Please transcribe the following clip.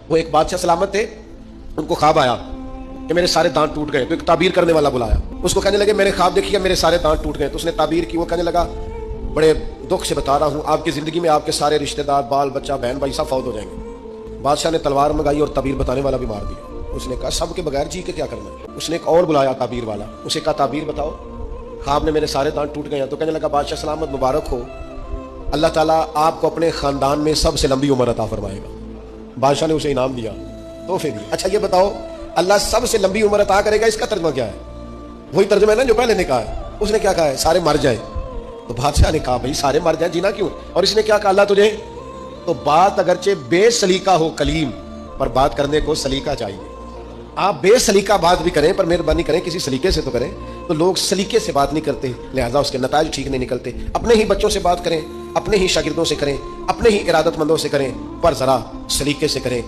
وہ ایک بادشاہ سلامت تھے، ان کو خواب آیا کہ میرے سارے دانت ٹوٹ گئے، تو ایک تعبیر کرنے والا بلایا، اس کو کہنے لگے میں نے خواب دیکھی ہے میرے سارے دانت ٹوٹ گئے، تو اس نے تعبیر کی، وہ کہنے لگا بڑے دکھ سے بتا رہا ہوں آپ کی زندگی میں آپ کے سارے رشتہ دار، بال بچہ، بہن بھائی سب فوت ہو جائیں گے۔ بادشاہ نے تلوار منگائی اور تعبیر بتانے والا بھی مار دیا۔ اس نے کہا سب کے بغیر جی کے کیا کرنا ہے؟ اس نے ایک اور بلایا تعبیر والا، اسے کہا تعبیر بتاؤ، خواب میں میرے سارے دانت ٹوٹ گئے ہیں، تو کہنے لگا بادشاہ سلامت مبارک ہو، اللہ تعالیٰ آپ کو اپنے خاندان میں سب سے لمبی عمر عطا فرمائے گا۔ بادشاہ نے اسے انعام دیا، تحفے دی۔ اچھا یہ بتاؤ اللہ سب سے لمبی عمر عطا کرے گا، اس کا ترجمہ کیا ہے؟ وہی ترجمہ ہے نا جو پہلے نے کہا ہے۔ اس نے کیا کہا ہے؟ سارے مر جائیں۔ تو بادشاہ نے کہا بھائی سارے مر جائیں جینا کیوں؟ اور اس نے کیا کہا؟ اللہ تجھے تو بات اگرچہ بے سلیقہ ہو کلیم، پر بات کرنے کو سلیقہ چاہیے۔ آپ بے سلیقہ بات بھی کریں پر مہربانی کریں کسی سلیقے سے تو کریں۔ تو لوگ سلیقے سے بات نہیں کرتے، لہذا اس کے نتائج ٹھیک نہیں نکلتے۔ اپنے ہی بچوں سے بات کریں، اپنے ہی شاگردوں سے کریں، اپنے ہی ارادت مندوں سے کریں، پر ذرا سلیقے سے کریں۔